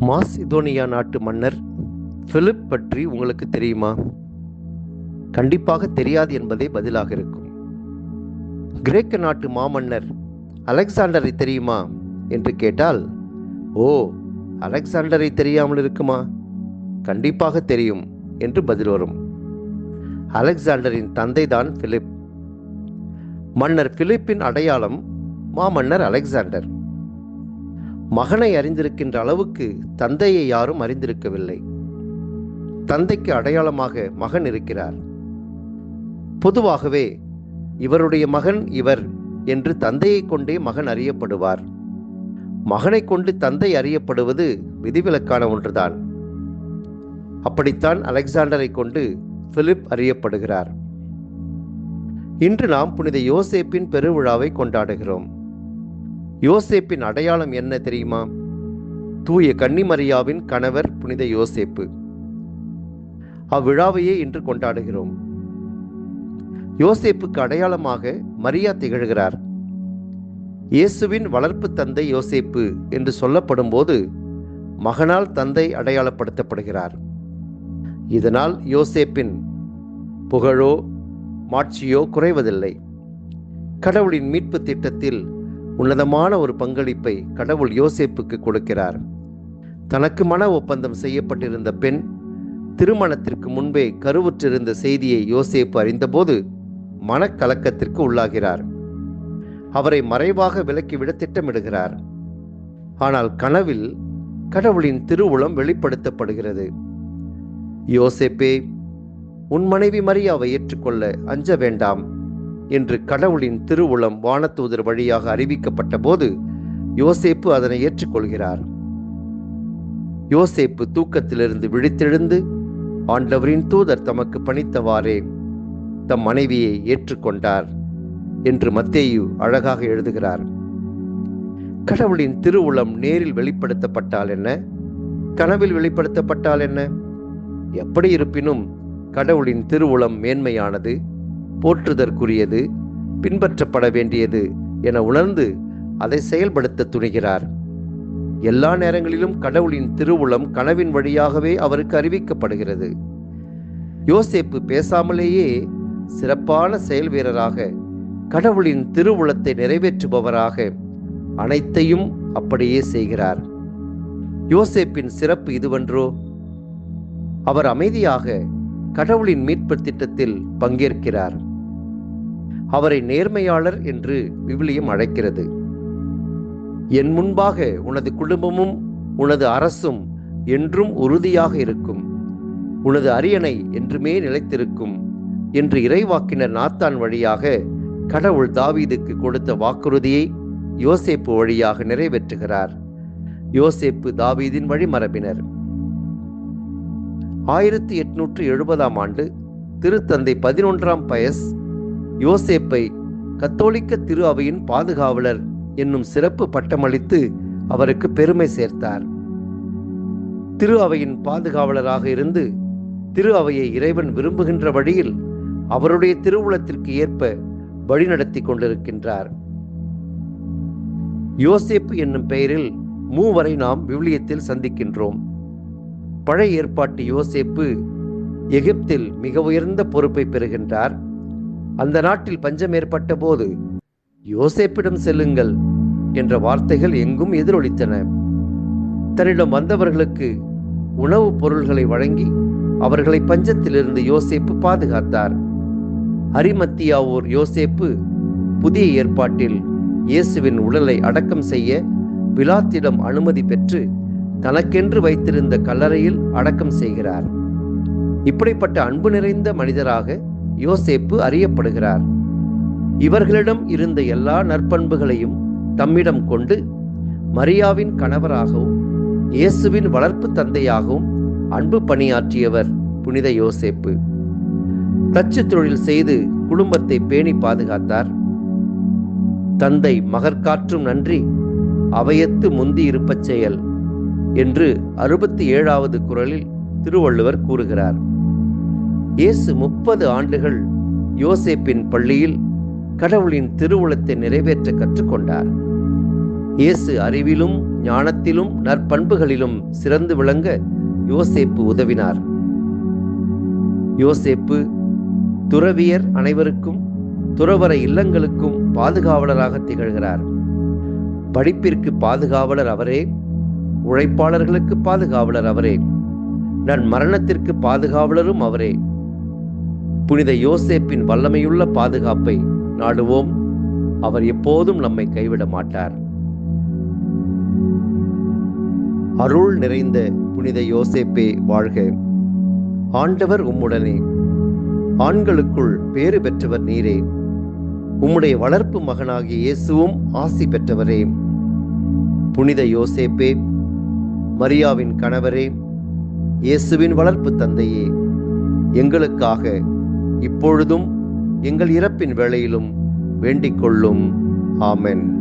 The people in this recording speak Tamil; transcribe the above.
மாசிதோனியா நாட்டு மன்னர் பிலிப் பற்றி உங்களுக்கு தெரியுமா? கண்டிப்பாக தெரியாது என்பதே பதிலாக இருக்கும். கிரேக்க நாட்டு மாமன்னர் அலெக்சாண்டரை தெரியுமா என்று கேட்டால், ஓ, அலெக்சாண்டரை தெரியாமல் இருக்குமா? கண்டிப்பாக தெரியும் என்று பதில் வரும். அலெக்சாண்டரின் தந்தைதான் பிலிப். மன்னர் பிலிப்பின் அடையாளம் மாமன்னர் அலெக்சாண்டர். மகனை அறிந்திருக்கின்ற அளவுக்கு தந்தையை யாரும் அறிந்திருக்கவில்லை. தந்தைக்கு அடையாளமாக மகன் இருக்கிறார். பொதுவாகவே இவருடைய மகன் இவர் என்று தந்தையை கொண்டே மகன் அறியப்படுவார். மகனை கொண்டு தந்தை அறியப்படுவது விதிவிலக்கான ஒன்றுதான். அப்படித்தான் அலெக்சாண்டரை கொண்டு பிலிப் அறியப்படுகிறார். இன்று நாம் புனித யோசேப்பின் பெருவிழாவை கொண்டாடுகிறோம். யோசேப்பின் அடையாளம் என்ன தெரியுமா? தூய கன்னிமரியாவின் கணவர் புனித யோசேப்பு. அவ்விழாவையே இன்று கொண்டாடுகிறோம். யோசேப்புக்கு அடையாளமாக மரியா திகழ்கிறார். இயேசுவின் வளர்ப்பு தந்தை யோசேப்பு என்று சொல்லப்படும் போது மகனால் தந்தை அடையாளப்படுத்தப்படுகிறார். இதனால் யோசேப்பின் புகழோ மாட்சியோ குறைவதில்லை. கடவுளின் மீட்பு திட்டத்தில் உன்னதமான ஒரு பங்களிப்பை கடவுள் யோசேப்புக்கு கொடுக்கிறார். தனக்கு மன ஒப்பந்தம் செய்யப்பட்டிருந்த பெண் திருமணத்திற்கு முன்பே கருவுற்றிருந்த செய்தியை யோசேப்பு அறிந்தபோது மனக்கலக்கத்திற்கு உள்ளாகிறார். அவரை மறைவாக விலக்கிவிட திட்டமிடுகிறார். ஆனால் கனவில் கடவுளின் திருவுளம் வெளிப்படுத்தப்படுகிறது. யோசேப்பே, உன் மனைவி மரியாவை ஏற்றுக்கொள்ள அஞ்ச வேண்டாம் என்று கடவுளின் திருவுளம் வானதூதர் வழியாக அறிவிக்கப்பட்ட போது யோசேப்பு அதனை ஏற்றுக்கொள்கிறார். யோசேப்பு தூக்கத்திலிருந்து விழித்தெழுந்து ஆண்டவரின் தூதர் தமக்கு பணித்தவாறே தம் மனைவியை ஏற்றுக்கொண்டார் என்று மத்தேயு அழகாக எழுதுகிறார். கடவுளின் திருவுளம் நேரில் வெளிப்படுத்தப்பட்டால் என்ன, கனவில் வெளிப்படுத்தப்பட்டால் என்ன, எப்படி இருப்பினும் கடவுளின் திருவுளம் மேன்மையானது, போற்றுதற்குரியது, பின்பற்றப்பட வேண்டியது என உணர்ந்து அதை செயல்படுத்த துணிகிறார். எல்லா நேரங்களிலும் கடவுளின் திருவுளம் கனவின் வழியாகவே அவருக்கு அறிவிக்கப்படுகிறது. யோசேப்பு பேசாமலேயே சிறப்பான செயல் வீரராக, கடவுளின் திருவுளத்தை நிறைவேற்றுபவராக அனைத்தையும் அப்படியே செய்கிறார். யோசேப்பின் சிறப்பு இதுவென்றோ? அவர் அமைதியாக கடவுளின் மீட்பு திட்டத்தில் பங்கேற்கிறார். அவரை நேர்மையாளர் என்று விவிலியம் அழைக்கிறது. என் முன்பாக உனது குடும்பமும் உனது அரசும் என்றும் உறுதியாக இருக்கும், உனது அரியணை என்றுமே நிலைத்திருக்கும் என்று இறைவாக்கினர் நாத்தான் வழியாக கடவுள் தாவீதுக்கு கொடுத்த வாக்குறுதியை யோசேப்பு வழியாக நிறைவேற்றுகிறார். யோசேப்பு தாவீதின் வழிமரபினர். 1870 ஆண்டு திருத்தந்தை 11ஆம் பயஸ் யோசேப்பை கத்தோலிக்க திரு அவையின் பாதுகாவலர் என்னும் சிறப்பு பட்டமளித்து அவருக்கு பெருமை சேர்த்தார். திரு அவையின் பாதுகாவலராக இருந்து திரு அவையை இறைவன் விரும்புகின்ற வழியில் அவருடைய திருவுளத்திற்கு ஏற்ப வழிநடத்தி கொண்டிருக்கின்றார். யோசேப்பு என்னும் பெயரில் மூவரை நாம் விவிலியத்தில் சந்திக்கின்றோம். பழைய ஏற்பாட்டு யோசேப்பு எகிப்தில் மிக உயர்ந்த பொறுப்பை பெறுகின்றார். அந்த நாட்டில் பஞ்சம் ஏற்பட்ட போது யோசேப்பிடம் செல்லுங்கள் என்ற வார்த்தைகள் எங்கும் எதிரொலித்தன. தன்னிடம் வந்தவர்களுக்கு உணவுப் பொருள்களை வழங்கி அவர்களை பஞ்சத்திலிருந்து யோசேப்பு பாதுகாத்தார். அரிமத்தியாவூர் யோசேப்பு புதிய ஏற்பாட்டில் இயேசுவின் உடலை அடக்கம் செய்ய பிலாத்திடம் அனுமதி பெற்று தனக்கென்று வைத்திருந்த கல்லறையில் அடக்கம் செய்கிறார். இப்படிப்பட்ட அன்பு நிறைந்த மனிதராக யோசேப்பு அறியப்படுகிறார். இவர்களிடம் இருந்த எல்லா நற்பண்புகளையும் தம்மிடம் கொண்டு மரியாவின் கணவராகவும் இயேசுவின் வளர்ப்பு தந்தையாகவும் அன்பு பணியாற்றியவர் புனித யோசேப்பு. தச்சு தொழில் செய்து குடும்பத்தை பேணி பாதுகாத்தார். தந்தை மகற்காற்றும் நன்றி அவையத்து முந்தி இருப்பச் செயல் என்று 67வது குறளில் திருவள்ளுவர் கூறுகிறார். இயேசு 30 ஆண்டுகள் யோசேப்பின் பள்ளியில் கடவுளின் திருவுளத்தை நிறைவேற்ற கற்றுக்கொண்டார். இயேசு அறிவிலும் ஞானத்திலும் நற்பண்புகளிலும் சிறந்து விளங்க யோசேப்பு உதவினார். யோசேப்பு துறவியர் அனைவருக்கும் துறவற இல்லங்களுக்கும் பாதுகாவலராக திகழ்கிறார். படிப்பிற்கு பாதுகாவலர் அவரே, உழைப்பாளர்களுக்கு பாதுகாவலர் அவரே, நன் மரணத்திற்கு பாதுகாவலரும் அவரே. புனித யோசேப்பின் வல்லமையுள்ள பாதுகாப்பை நாடுவோம். அவர் எப்போதும் நம்மை கைவிட மாட்டார். அருள் நிறைந்த புனித யோசேப்பே வாழ்க. ஆண்டவர் உம்முடனே, ஆண்களுக்குள் பேறு பெற்றவர் நீரே. உம்முடைய வளர்ப்பு மகனாகிய இயேசுவும் ஆசி பெற்றவரே. புனித யோசேப்பே, மரியாவின் கணவரே, இயேசுவின் வளர்ப்பு தந்தையே, எங்களுக்காக இப்பொழுதும் எங்கள் இறப்பின் வேளையிலும் வேண்டிக் கொள்ளும். ஆமென்.